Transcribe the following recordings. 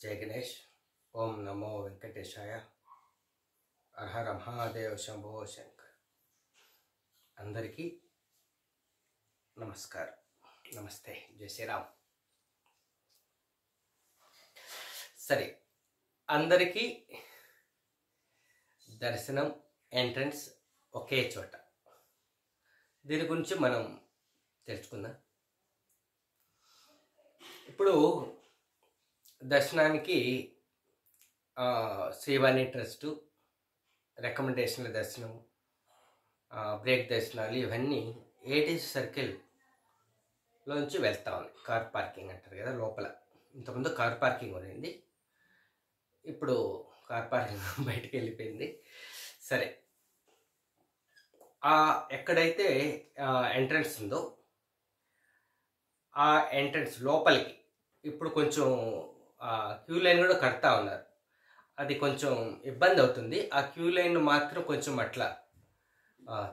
జై గణేష్. ఓం నమో వెంకటేశాయ. హర మహాదేవ్ శంభో శంకర్. అందరికీ నమస్కారం, నమస్తే, జై శ్రీరామ్. సరే, అందరికీ దర్శనం ఎంట్రన్స్ ఒకే చోట. దీని గురించి మనం తెలుసుకుందాం. ఇప్పుడు దర్శనానికి శ్రీవాణి ట్రస్టు రికమెండేషన్ల దర్శనం, బ్రేక్ దర్శనాలు ఇవన్నీ ఏటీసీ సర్కిల్లోంచి వెళ్తా ఉన్నాయి. కార్ పార్కింగ్ అంటారు కదా లోపల. ఇంతకుముందు కార్ పార్కింగ్ ఉన్నింది, ఇప్పుడు కార్ పార్కింగ్ బయటికి వెళ్ళిపోయింది. సరే, ఎక్కడైతే ఎంట్రన్స్ ఉందో ఆ ఎంట్రన్స్ లోపలికి ఇప్పుడు కొంచెం క్యూ లైన్ కూడా కడతా ఉన్నారు. అది కొంచెం ఇబ్బంది అవుతుంది. ఆ క్యూ లైన్ మాత్రం కొంచెం అట్లా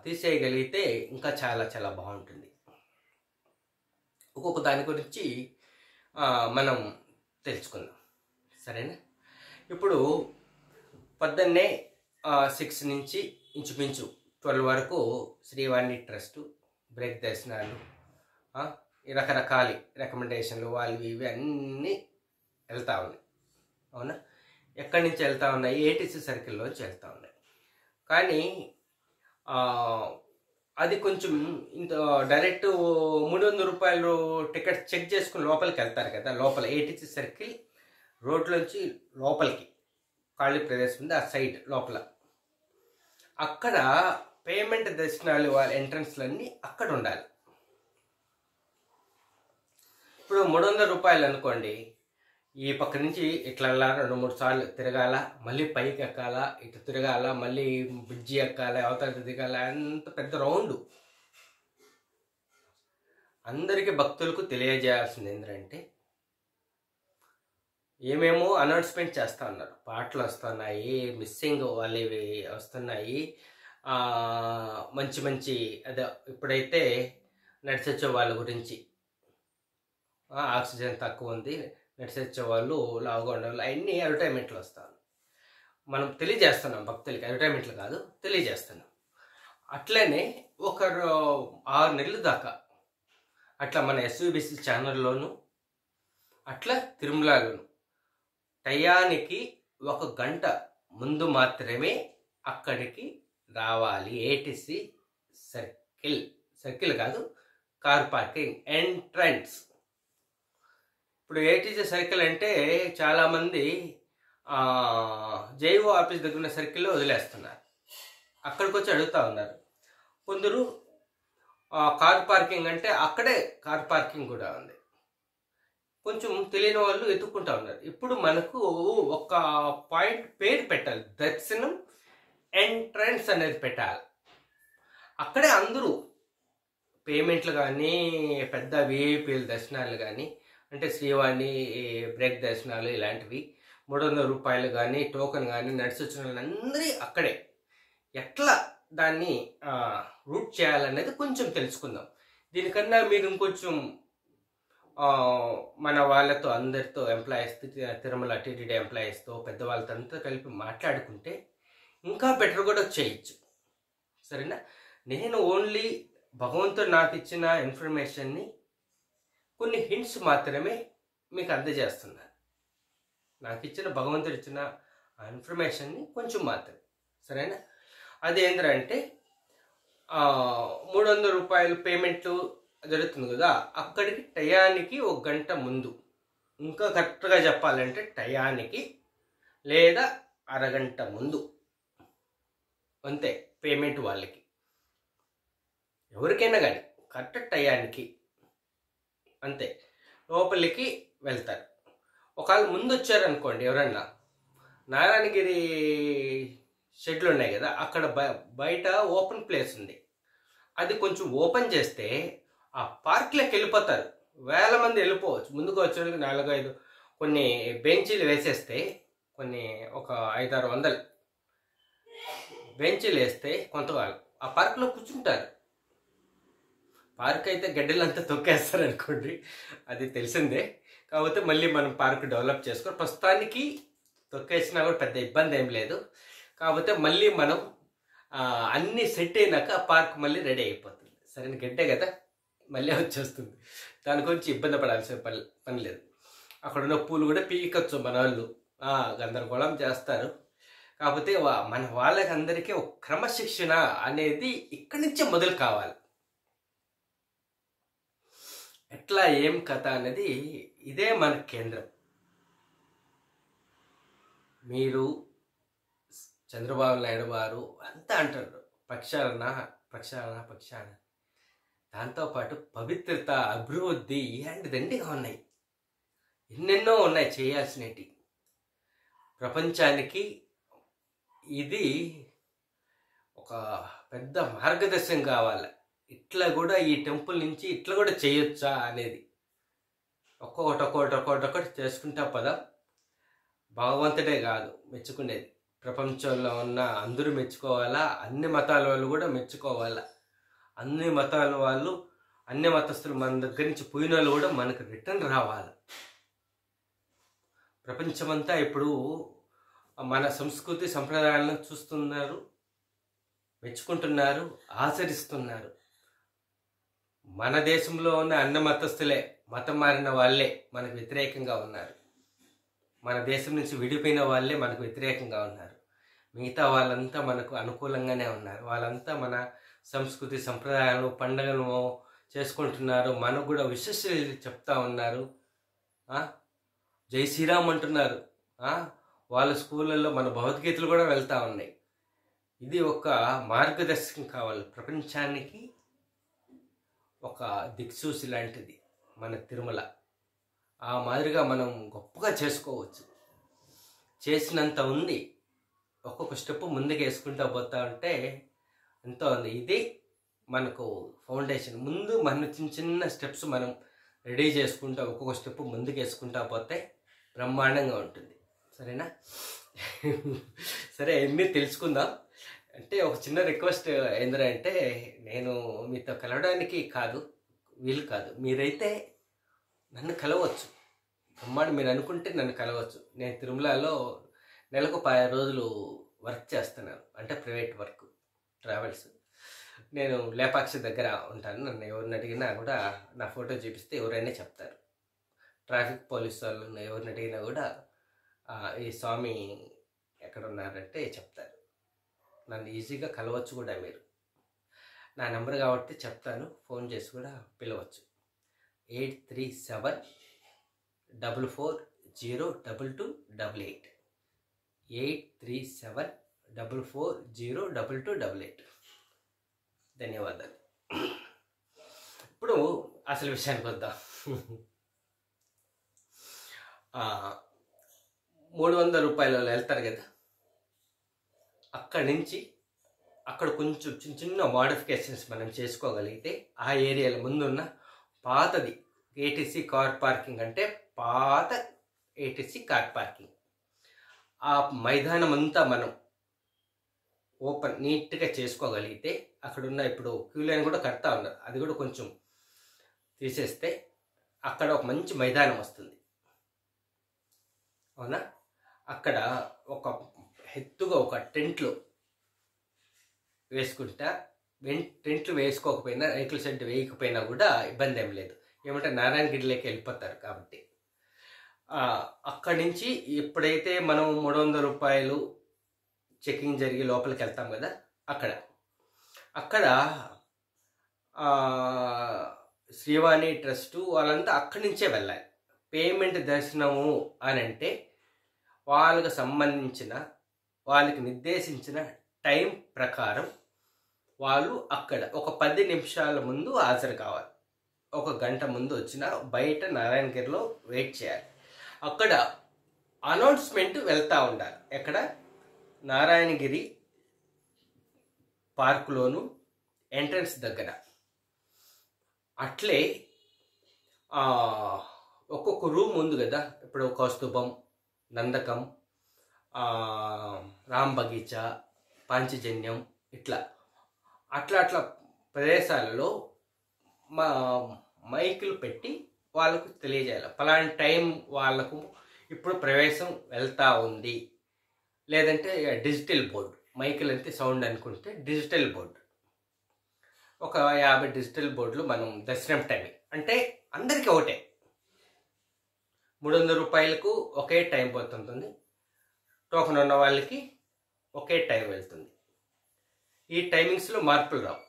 తీసేయగలిగితే ఇంకా చాలా చాలా బాగుంటుంది. ఒక్కొక్క దాని గురించి మనం తెలుసుకుందాం, సరేనా? ఇప్పుడు పొద్దున్నే 6 నుంచి ఇంచుమించు 12 వరకు శ్రీవాణి ట్రస్టు బ్రేక్ దర్శనాలు, రకరకాల రికమెండేషన్లు వాళ్ళు ఇవి అన్నీ వెళ్తూ ఉన్నాయి. అవునా? ఎక్కడి నుంచి వెళ్తూ ఉన్నాయి? ఏటీసీ సర్కిల్లోంచి వెళ్తూ ఉన్నాయి. కానీ అది కొంచెం ఇంత డైరెక్ట్ 300 రూపాయలు టికెట్ చెక్ చేసుకుని లోపలికి వెళ్తారు కదా. లోపల ఏటీసీ సర్కిల్ రోడ్లోంచి లోపలికి ఖాళీ ప్రదేశం ఉంది, ఆ సైడ్ లోపల. అక్కడ పేమెంట్ దర్శనాలు వాళ్ళ ఎంట్రన్స్లన్నీ అక్కడ ఉండాలి. ఇప్పుడు 300 రూపాయలు అనుకోండి, ఈ పక్క నుంచి ఇట్లా 2-3 సార్లు తిరగాల, మళ్ళీ పైకి ఎక్కాల, ఇటు తిరగాల, మళ్ళీ బ్రిడ్జి ఎక్కాల, అవతల దిగాల, అంత పెద్ద రౌండ్. అందరికీ భక్తులకు తెలియజేయాల్సింది ఏంటంటే, ఏమేమో అనౌన్స్మెంట్ చేస్తూ ఉన్నారు. పాటలు వస్తున్నాయి, మిస్సింగ్ వాళ్ళు ఇవి వస్తున్నాయి, మంచి మంచి అదే ఇప్పుడైతే నడిచొచ్చే వాళ్ళ గురించి, ఆక్సిజన్ తక్కువ ఉంది, నడిచొచ్చే వాళ్ళు, లావుగా ఉండే వాళ్ళు, అవన్నీ అడ్వర్టైజ్మెంట్లు వస్తాను. మనం తెలియజేస్తున్నాం భక్తులకి, అడ్వర్టైజ్మెంట్లు కాదు, తెలియజేస్తున్నాం. అట్లనే ఒక 6 నెలల దాకా అట్లా మన ఎస్విబిసి ఛానల్లోను, అట్లా తిరుమలలోను టయానికి 1 గంట ముందు మాత్రమే అక్కడికి రావాలి. ఏటీసీ సర్కిల్ కాదు, కార్ పార్కింగ్ ఎంట్రన్స్. ఇప్పుడు ఏటీసీ సర్కిల్ అంటే చాలామంది జైవో ఆఫీస్ దగ్గర ఉన్న సర్కిల్లో వదిలేస్తున్నారు, అక్కడికి వచ్చి అడుగుతూ ఉన్నారు. కొందరు కార్ పార్కింగ్ అంటే అక్కడే కార్ పార్కింగ్ కూడా ఉంది. కొంచెం తెలియని వాళ్ళు ఎత్తుక్కుంటా ఉన్నారు. ఇప్పుడు మనకు ఒక పాయింట్ పేరు పెట్టాలి, దర్శనం ఎంట్రన్స్ అనేది పెట్టాలి. అక్కడే అందరూ పేమెంట్లు కానీ, పెద్ద విఐపీల దర్శనాలు కానీ, అంటే శ్రీవాణి బ్రేక్ దర్శనాలు ఇలాంటివి 300 రూపాయలు కానీ, టోకెన్ కానీ, నడిచొచ్చిన వాళ్ళందరి అక్కడే. ఎట్లా దాన్ని రూట్ చేయాలనేది కొంచెం తెలుసుకుందాం. దీనికన్నా మీరు ఇంకొంచెం మన వాళ్ళతో, అందరితో, ఎంప్లాయీస్తో, తిరుమల టీటీడీ ఎంప్లాయీస్తో, పెద్దవాళ్ళతో అంతా కలిపి మాట్లాడుకుంటే ఇంకా బెటర్ కూడా చేయొచ్చు, సరేనా? నేను ఓన్లీ భగవంతుడు నాకు ఇచ్చిన ఇన్ఫర్మేషన్ని కొన్ని హింట్స్ మాత్రమే మీకు అందజేస్తున్నాను. నాకు ఇచ్చిన భగవంతుడు ఇచ్చిన ఆ ఇన్ఫర్మేషన్ని కొంచెం మాత్రమే, సరేనా? అదేంటంటే 300 రూపాయలు పేమెంట్ జరుగుతుంది కదా, అక్కడికి టయానికి 1 గంట ముందు, ఇంకా కరెక్ట్గా చెప్పాలంటే టయానికి లేదా అరగంట ముందు అంతే. పేమెంట్ వాళ్ళకి ఎవరికైనా కానీ కరెక్ట్ టయానికి అంతే లోపలికి వెళ్తారు. ఒకవేళ ముందు వచ్చారనుకోండి, ఎవరన్నా నారాయణగిరి షెడ్లు ఉన్నాయి కదా, అక్కడ బయట ఓపెన్ ప్లేస్ ఉంది, అది కొంచెం ఓపెన్ చేస్తే ఆ పార్క్లోకి వెళ్ళిపోతారు. వేల మంది వెళ్ళిపోవచ్చు. ముందుకు వచ్చేందుకు 4-5 కొన్ని బెంచీలు వేసేస్తే, ఒక 500-600 బెంచీలు వేస్తే కొంతకాలం ఆ పార్క్లో కూర్చుంటారు. పార్క్ అయితే గడ్డలంతా తొక్కేస్తారు అనుకోండి, అది తెలిసిందే. కాకపోతే మళ్ళీ మనం పార్క్ డెవలప్ చేసుకొని ప్రస్తుతానికి తొక్కేసినా కూడా పెద్ద ఇబ్బంది ఏం లేదు. కాకపోతే మళ్ళీ మనం అన్నీ సెట్ అయినాక ఆ పార్క్ మళ్ళీ రెడీ అయిపోతుంది. సరైన గడ్డే కదా, మళ్ళీ వచ్చేస్తుంది. దాని గురించి ఇబ్బంది పడాల్సిన పని లేదు. అక్కడ ఉన్న పూలు కూడా పీకొచ్చు మన వాళ్ళు, గందరగోళం చేస్తారు. కాకపోతే మన వాళ్ళకి అందరికీ ఒక క్రమశిక్షణ అనేది ఇక్కడి నుంచే మొదలు కావాలి. ఎట్లా ఏం కథ అనేది ఇదే మన కేంద్రం. మీరు చంద్రబాబు నాయుడు వారు అంతా అంటారు ప్రక్షాళన. దాంతోపాటు పవిత్రత, అభివృద్ధి ఇలాంటిదండి ఉన్నాయి, ఎన్నెన్నో ఉన్నాయి చేయాల్సినవి. ప్రపంచానికి ఇది ఒక పెద్ద మార్గదర్శనం కావాలి. ఇట్లా కూడా ఈ టెంపుల్ నుంచి ఇట్లా కూడా చేయొచ్చా అనేది ఒక్కొక్కటి చేసుకుంటా పదా. భగవంతుడే కాదు మెచ్చుకునేది, ప్రపంచంలో ఉన్న అందరూ మెచ్చుకోవాలా, అన్ని మతాల వాళ్ళు కూడా మెచ్చుకోవాలా. అన్ని మతాల వాళ్ళు, అన్ని మతస్థులు మన దగ్గర నుంచి పోయిన వాళ్ళు కూడా మనకు రిటర్న్ రావాలి. ప్రపంచమంతా ఇప్పుడు మన సంస్కృతి సంప్రదాయాలను చూస్తున్నారు, మెచ్చుకుంటున్నారు, ఆచరిస్తున్నారు. మన దేశంలో ఉన్న అన్ని మతస్థులే, మతం మారిన వాళ్ళే మనకు వ్యతిరేకంగా ఉన్నారు. మన దేశం నుంచి విడిపోయిన వాళ్ళే మనకు వ్యతిరేకంగా ఉన్నారు. మిగతా వాళ్ళంతా మనకు అనుకూలంగానే ఉన్నారు. వాళ్ళంతా మన సంస్కృతి సంప్రదాయాలను, పండుగలను చేసుకుంటున్నారు. మనకు కూడా విశేషాలు చెప్తా ఉన్నారు. జై శ్రీరామ్ అంటున్నారు. వాళ్ళ స్కూళ్ళల్లో మన భగవద్గీతలు కూడా వెళ్తూ ఉన్నాయి. ఇది ఒక మార్గదర్శకం కావాలి ప్రపంచానికి, ఒక దిక్సూచి లాంటిది మన తిరుమల. ఆ మాదిరిగా మనం గొప్పగా చేసుకోవచ్చు. చేసినంత ఉంది. ఒక్కొక్క స్టెప్ ముందుకు వేసుకుంటూ పోతా ఉంటే ఎంతో ఉంది. ఇది మనకు ఫౌండేషన్. ముందు మన చిన్న స్టెప్స్ మనం రెడీ చేసుకుంటూ ఒక్కొక్క స్టెప్ ముందుకు వేసుకుంటా పోతే బ్రహ్మాండంగా ఉంటుంది. సరేనా? సరే, అన్నీ తెలుసుకుందాం. అంటే ఒక చిన్న రిక్వెస్ట్ ఏంటంటే, నేను మీతో కలవడానికి వీలు కాదు. మీరైతే నన్ను కలవచ్చు, బ్రహ్మాండం. మీరు అనుకుంటే నన్ను కలవచ్చు. నేను తిరుమలలో నెలకు 10 రోజులు వర్క్ చేస్తున్నాను, అంటే ప్రైవేట్ వర్క్, ట్రావెల్స్. నేను లేపాక్షి దగ్గర ఉంటాను. నన్ను ఎవరిని అడిగినా కూడా నా ఫోటో చూపిస్తే ఎవరైనా చెప్తారు. ట్రాఫిక్ పోలీసు వాళ్ళు ఎవరిని అడిగినా కూడా ఈ స్వామి ఎక్కడ ఉన్నారంటే చెప్తారు. నన్ను ఈజీగా కలవచ్చు కూడా. మీరు నా నెంబర్ కాబట్టి చెప్తాను, ఫోన్ చేసి కూడా పిలవచ్చు. 8374402288 8374402288. ధన్యవాదాలు. ఇప్పుడు అసలు విషయానికి వద్దాం. 300 రూపాయలు వెళ్తారు కదా, అక్కడి నుంచి అక్కడ కొంచెం చిన్న మోడిఫికేషన్స్ మనం చేసుకోగలిగితే ఆ ఏరియాలో ముందున్న పాతది ఏటీసీ కార్ పార్కింగ్, అంటే పాత ఏటీసీ కార్ పార్కింగ్, ఆ మైదానం అంతా మనం ఓపెన్ నీట్గా చేసుకోగలిగితే, అక్కడున్న ఇప్పుడు క్యూ లైన్ కూడా కడతా ఉన్నారు, అది కూడా కొంచెం తీసేస్తే అక్కడ ఒక మంచి మైదానం వస్తుంది. అవునా? అక్కడ ఒక ఎత్తుగా ఒక టెంట్లు వేసుకుంటా, టెంట్లు వేసుకోకపోయినా, రేకుల షెడ్ వేయకపోయినా కూడా ఇబ్బంది ఏం లేదు. ఏమంటే నారాయణగిరిలోకి వెళ్ళిపోతారు కాబట్టి. అక్కడి నుంచి ఎప్పుడైతే మనం 300 రూపాయలు చెకింగ్ జరిగి లోపలికి వెళ్తాం కదా, అక్కడ శ్రీవాణి ట్రస్టు వాళ్ళంతా అక్కడి నుంచే వెళ్ళాలి. పేమెంట్ దర్శనము అని అంటే వాళ్ళకు సంబంధించిన, వాళ్ళకి నిర్దేశించిన టైం ప్రకారం వాళ్ళు అక్కడ ఒక 10 నిమిషాల ముందు హాజరు కావాలి. 1 గంట ముందు వచ్చినా బయట నారాయణగిరిలో వెయిట్ చేయాలి. అక్కడ అనౌన్స్మెంట్ వెళ్తూ ఉండాలి. ఎక్కడ? నారాయణగిరి పార్కులోను ఎంట్రన్స్ దగ్గర. అట్లే ఒక్కొక్క రూమ్ ఉంది కదా, ఇప్పుడు కౌస్తుభం, నందకం, రామ్ బగీచా, పాంచజన్యం, అట్లా ప్రదేశాలలో మైకులు పెట్టి వాళ్ళకు తెలియజేయాలి. ఫలానా టైం వాళ్ళకు ఇప్పుడు ప్రవేశం వెళ్తా ఉంది. లేదంటే డిజిటల్ బోర్డు, మైకులు అంతే సౌండ్ అనుకుంటే డిజిటల్ బోర్డు, ఒక 50 డిజిటల్ బోర్డులు మనం దర్శనం టైం అంటే అందరికీ ఒకటే 300 రూపాయలకు ఒకే టైం పోతుంటుంది. టోకెన్ ఉన్న వాళ్ళకి ఒకే టైం వెళ్తుంది. ఈ టైమింగ్స్లో మార్పులు రావు.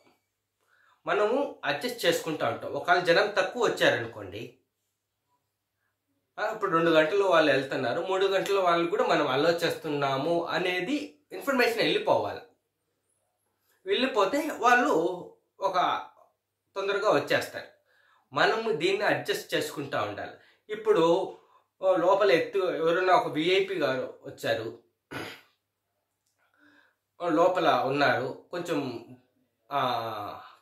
మనము అడ్జస్ట్ చేసుకుంటూ ఉంటాం. ఒకవేళ జనం తక్కువ వచ్చారనుకోండి, ఇప్పుడు 2 గంటలు వాళ్ళు వెళ్తున్నారు, 3 గంటల వాళ్ళు కూడా మనం అలో చేస్తున్నాము అనేది ఇన్ఫర్మేషన్ వెళ్ళిపోతే వాళ్ళు ఒక తొందరగా వచ్చేస్తారు. మనము దీన్ని అడ్జస్ట్ చేసుకుంటూ ఉండాలి. ఇప్పుడు లోపల ఎవరైనా ఒక విఐపి గారు వచ్చారు, లోపల ఉన్నారు, కొంచెం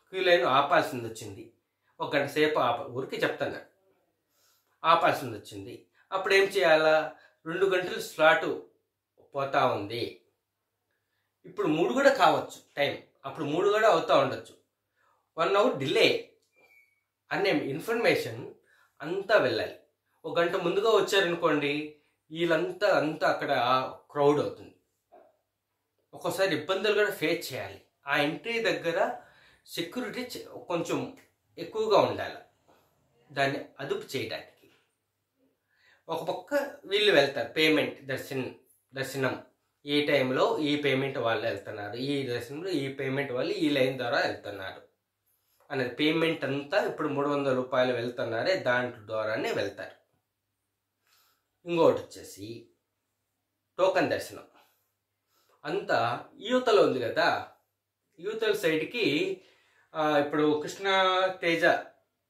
క్యూ లైన్ ఆపాల్సింది వచ్చింది, ఒక గంట సేపు ఊరికి చెప్తాను, ఆపాల్సింది వచ్చింది. అప్పుడు ఏం చేయాలా? 2 గంటలు స్లాటు పోతా ఉంది, ఇప్పుడు 3 కూడా కావచ్చు టైం, అప్పుడు 3 కూడా అవుతూ ఉండొచ్చు, 1 అవర్ డిలే అనే ఇన్ఫర్మేషన్ అంతా వెళ్ళాలి. ఒక గంట ముందుగా వచ్చారనుకోండి, వీళ్ళంతా అక్కడ క్రౌడ్ అవుతుంది. ఒక్కోసారి ఇబ్బందులు కూడా ఫేస్ చేయాలి. ఆ ఎంట్రీ దగ్గర సెక్యూరిటీ కొంచెం ఎక్కువగా ఉండాలి, దాన్ని అదుపు చేయడానికి. ఒక పక్క వీళ్ళు వెళ్తారు, పేమెంట్ దర్శనం ఈ టైంలో ఈ పేమెంట్ వాళ్ళు వెళ్తున్నారు, ఈ దర్శనంలో ఈ పేమెంట్ వాళ్ళు ఈ లైన్ ద్వారా వెళ్తున్నారు అనేది పేమెంట్ అంతా ఇప్పుడు 300 రూపాయలు వెళ్తున్నారే దాంట్లో ద్వారానే వెళ్తారు. ఇంకోటి వచ్చేసి టోకన్ దర్శనం అంతా యూతలో ఉంది కదా, యూతల సైడ్కి ఇప్పుడు కృష్ణా తేజ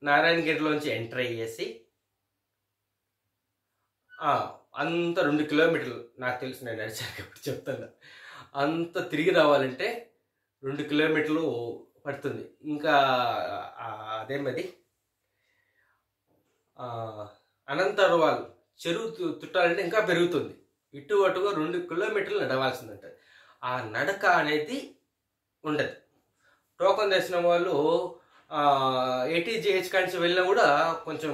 నారాయణగిరిలోంచి ఎంటర్ అయ్యేసి అంత 2 కిలోమీటర్లు, నాకు తెలుసు, నేను నడిచాను ఇప్పుడు చెప్తాను, అంత తిరిగి రావాలంటే 2 కిలోమీటర్లు పడుతుంది. ఇంకా అదేమది అనంతరం వాళ్ళు చెరువు చుట్టాలంటే ఇంకా పెరుగుతుంది. ఇటు అటుగా 2 కిలోమీటర్లు నడవాల్సింది ఉంటుంది. ఆ నడక అనేది ఉండదు. టోకన్ దర్శనం వాళ్ళు ఏటీజీహెచ్ కాంచి వెళ్ళినా కూడా కొంచెం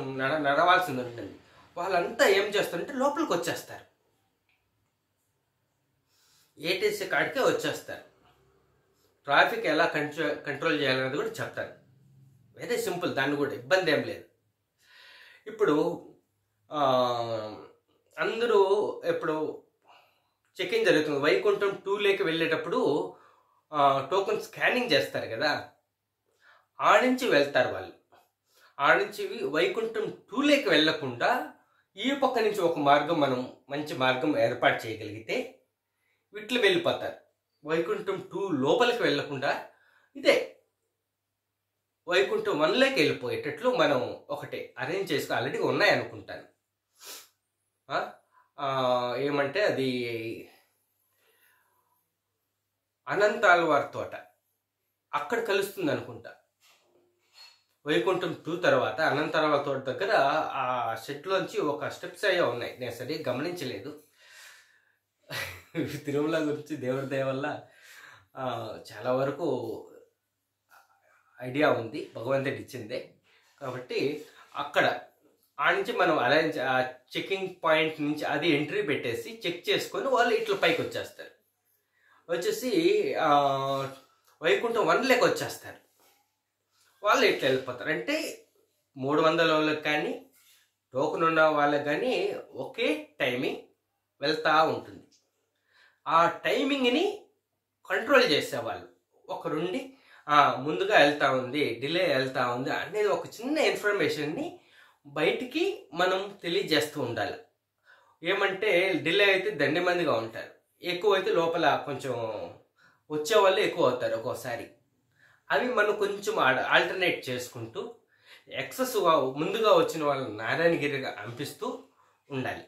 నడవాల్సింది ఉంటుంది. వాళ్ళంతా ఏం చేస్తారంటే లోపలికి వచ్చేస్తారు, ఏటీసీ కాడికే వచ్చేస్తారు. ట్రాఫిక్ ఎలా కంట్రోల్ చేయాలనేది కూడా చెప్తాను. వెరీ సింపుల్, దాన్ని కూడా ఇబ్బంది ఏం లేదు. ఇప్పుడు అందరూ ఇప్పుడు చెకింగ్ జరుగుతుంది. వైకుంఠం 2 వెళ్ళేటప్పుడు టోకెన్ స్కానింగ్ చేస్తారు కదా, నుంచి వెళ్తారు వాళ్ళు. నుంచి వైకుంఠం 2 వెళ్ళకుండా ఈ పక్క నుంచి ఒక మార్గం, మనం మంచి మార్గం ఏర్పాటు చేయగలిగితే వీటిలో వెళ్ళిపోతారు. వైకుంఠం 2 లోపలికి వెళ్ళకుండా ఇదే వైకుంఠం 1 వెళ్ళిపోయేటట్లు మనం ఒకటి అరేంజ్ చేసుకో, ఆల్రెడీ ఉన్నాయనుకుంటాను. ఏమంటే అది అనంతాల్వార్ తోట, అక్కడ కలుస్తుంది అనుకుంటా. వైకుంఠం 2 తర్వాత అనంతాల్వార్ తోట దగ్గర ఆ షెడ్లోంచి ఒక స్టెప్స్ అయ్యే ఉన్నాయి, నేను సరిగ్గా గమనించలేదు. తిరుమల గురించి దేవుడి దయ వల్ల చాలా వరకు ఐడియా ఉంది, భగవంతుడి ఇచ్చిందే కాబట్టి. అక్కడ నుంచి మనం అరేంజ్ చెకింగ్ పాయింట్ నుంచి అది ఎంట్రీ పెట్టేసి చెక్ చేసుకొని వాళ్ళు ఇట్లా పైకి వచ్చేస్తారు. వచ్చేసి వైకుంఠం 1 వచ్చేస్తారు. వాళ్ళు ఇట్లా వెళ్ళిపోతారు. అంటే 300 వాళ్ళకి కానీ టోకెన్ ఉన్న వాళ్ళకి కానీ ఒకే టైమింగ్ వెళ్తూ ఉంటుంది. ఆ టైమింగ్ని కంట్రోల్ చేసేవాళ్ళు ఒకరుండి ముందుగా వెళ్తూ ఉంది, డిలే వెళ్తూ ఉంది అనేది ఒక చిన్న ఇన్ఫర్మేషన్ని బయటికి మనం తెలియజేస్తూ ఉండాలి. ఏమంటే డిలే అయితే దండిమందిగా ఉంటారు, ఎక్కువ అయితే లోపల కొంచెం వచ్చేవాళ్ళు ఎక్కువ అవుతారు ఒక్కోసారి. అవి మనం కొంచెం ఆల్టర్నేట్ చేసుకుంటూ ఎక్సెస్గా ముందుగా వచ్చిన వాళ్ళని నారాయణగిరిగా పంపిస్తూ ఉండాలి.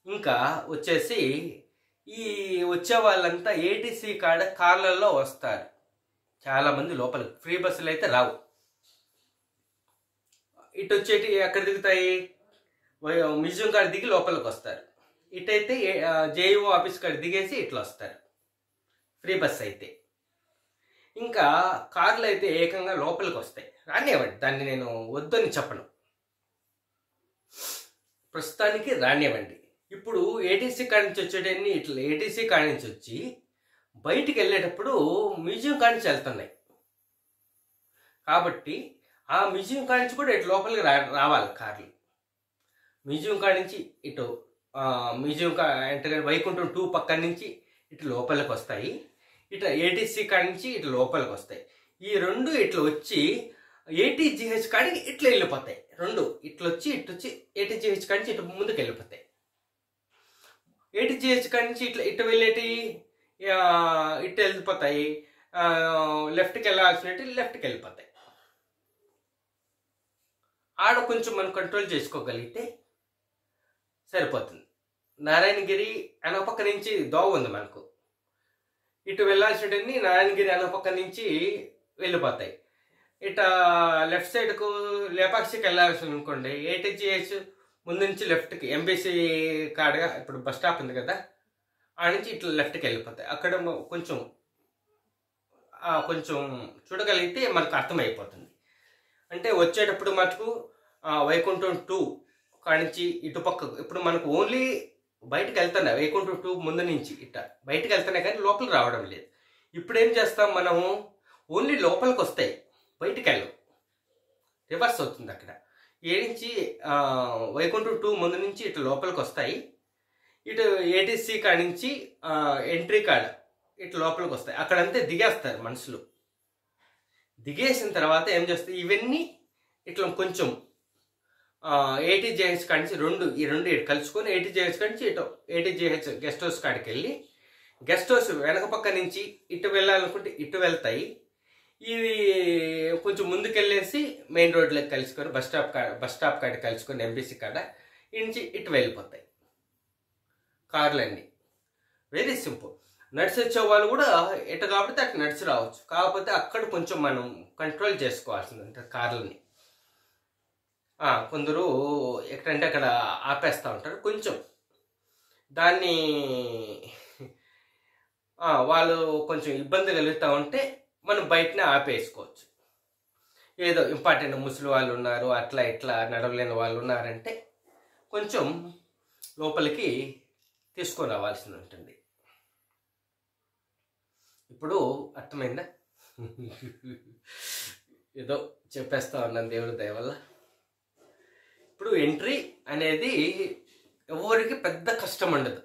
ఇంకా వచ్చేసి ఈ వచ్చే వాళ్ళంతా ఏటీసీ కార్లలో వస్తారు. చాలామంది లోపలికి ఫ్రీ బస్సులు అయితే రావు. ఇటు వచ్చేటి ఎక్కడ దిగుతాయి? మ్యూజియం కాడ దిగి లోపలికి వస్తారు. ఇటైతే జేఈఓ ఆఫీస్ కాడ దిగేసి ఇట్లా వస్తారు ఫ్రీ బస్ అయితే. ఇంకా కార్లు అయితే ఏకంగా లోపలికి వస్తాయి. రానివ్వండి, దాన్ని నేను వద్దని చెప్పను. ప్రస్తుతానికి రానివ్వండి. ఇప్పుడు ఏటీసీ కాడి నుంచి వచ్చేటన్ని ఇట్లా ఏటీసీ కాడి నుంచి వచ్చి బయటికి వెళ్ళేటప్పుడు మ్యూజియం కాడి నుంచి వెళ్తున్నాయి. కాబట్టి ఆ మ్యూజియం కాడి నుంచి కూడా ఇటు లోపలికి రావాలి కార్లు. మ్యూజియం కాడి నుంచి ఇటు మ్యూజియం అంటే వైకుంఠం 2 పక్క నుంచి ఇటు లోపలికి వస్తాయి. ఇటు ఏటీసీ కాడి నుంచి ఇటు లోపలికి వస్తాయి. ఈ రెండు ఇట్లా వచ్చి ఏటీజీహెచ్ కాడికి ఇట్లా వెళ్ళిపోతాయి. రెండు ఇట్లా వచ్చి ఇటు వచ్చి ఏటీజీహెచ్ కాడి నుంచి ఇటు ముందుకు వెళ్ళిపోతాయి. ఏటీజీహెచ్ కాడి నుంచి ఇట్లా ఇటు వెళ్ళేటి ఇటు వెళ్ళిపోతాయి. లెఫ్ట్కి వెళ్ళాల్సినట్టు లెఫ్ట్కి వెళ్ళిపోతాయి. ఆడ కొంచెం మనం కంట్రోల్ చేసుకోగలిగితే సరిపోతుంది. నారాయణగిరి అనో పక్క నుంచి దోవ ఉంది మనకు. ఇటు వెళ్ళాల్సినవన్నీ నారాయణగిరి అనో పక్క నుంచి వెళ్ళిపోతాయి. ఇట లెఫ్ట్ సైడ్కు లేపాక్షికి వెళ్ళాల్సి అనుకోండి, ఏటీజీహెచ్ ముందు నుంచి లెఫ్ట్కి ఎంబీసీ కాడగా ఇప్పుడు బస్ స్టాప్ ఉంది కదా, ఆ నుంచి ఇట్లా లెఫ్ట్కి వెళ్ళిపోతాయి. అక్కడ కొంచెం చూడగలిగితే మనకు అర్థమైపోతుంది. అంటే వచ్చేటప్పుడు మటుకు వైకుంఠం 2 కానించి ఇటుపక్క ఇప్పుడు మనకు ఓన్లీ బయటకు వెళ్తున్నాయి. వైకుంఠం 2 ముందు నుంచి ఇట్ట బయటకు వెళ్తున్నాయి కానీ లోపలికి రావడం లేదు. ఇప్పుడు ఏం చేస్తాం మనము, ఓన్లీ లోపలికి వస్తాయి, బయటికి వెళ్ళవు. రివర్స్ అవుతుంది. అక్కడ నుంచి వైకుంఠం 2 ముందు నుంచి ఇటు లోపలికి వస్తాయి. ఇటు ఏటీసీ కాడ నుంచి ఎంట్రీ కాడ ఇటు లోపలికి వస్తాయి. అక్కడంతే దిగేస్తారు మనుషులు. దిగేసిన తర్వాత ఏం చేస్తాయి, ఇవన్నీ ఇట్లా కొంచెం ఏటీజీహెచ్ కాడి నుంచి ఈ రెండు ఇటు కలుసుకొని ఏటీజీహెచ్ కాడి నుంచి ఇటు ఏటీజీహెచ్ గెస్ట్ హౌస్ కాడికి వెళ్ళి గెస్ట్ హౌస్ వెనక పక్క నుంచి ఇటు వెళ్ళాలనుకుంటే ఇటు వెళ్తాయి. ఇది కొంచెం ముందుకెళ్ళేసి మెయిన్ రోడ్లోకి కలుసుకొని బస్ స్టాప్ కాడ కలుసుకొని ఎంబీసీ కాడ నుంచి ఇటు వెళ్ళిపోతాయి కార్లన్నీ. Very simple. నడిచి వచ్చే వాళ్ళు కూడా ఎటు కాబట్టి అటు నడిచి రావచ్చు. కాకపోతే అక్కడ కొంచెం మనం కంట్రోల్ చేసుకోవాల్సింది ఉంటుంది కార్లని. కొందరు ఎక్కడంటే అక్కడ ఆపేస్తూ ఉంటారు. కొంచెం దాన్ని వాళ్ళు కొంచెం ఇబ్బంది కలుగుతూ ఉంటే మనం బయటనే ఆపేసుకోవచ్చు. ఏదో ఇంపార్టెంట్ ముసలి వాళ్ళు ఉన్నారు, అట్లా ఇట్లా నడవలేని వాళ్ళు ఉన్నారంటే కొంచెం లోపలికి తీసుకొని రావాల్సి ఉంటుంది. ఇప్పుడు అర్థమైందా? ఏదో చెప్పేస్తా ఉన్నాను దేవుడి దయ వల్ల. ఇప్పుడు ఎంట్రీ అనేది ఎవరికి పెద్ద కష్టం ఉండదు.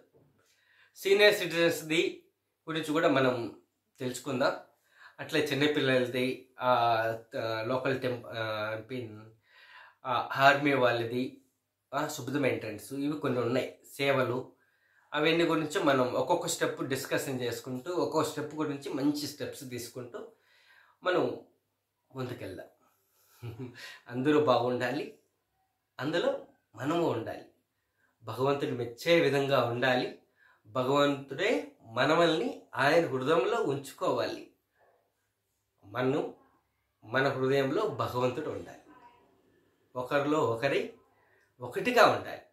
సీనియర్ సిటిజన్స్ది గురించి కూడా మనం తెలుసుకుందాం. అట్లే చిన్నపిల్లలది, లోకల్ ఆర్మీ వాళ్ళది, శుభ్రం ఎంట్రన్స్, ఇవి కొన్ని ఉన్నాయి సేవలు. అవన్నీ గురించి మనం ఒక్కొక్క స్టెప్ డిస్కషన్ చేసుకుంటూ ఒక్కొక్క స్టెప్ గురించి మంచి స్టెప్స్ తీసుకుంటూ మనం ముందుకెళ్దాం. అందరూ బాగుండాలి, అందులో మనము ఉండాలి. భగవంతుడు మెచ్చే విధంగా ఉండాలి. భగవంతుడే మనల్ని ఆయన హృదయంలో ఉంచుకోవాలి. మన హృదయంలో భగవంతుడు ఉండాలి. ఒకరిలో ఒకటిగా ఉండాలి.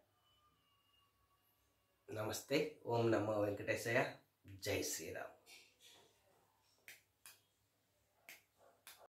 నమస్తే. ఓం నమో వెంకటేశయ్య. జై శ్రీరామ్.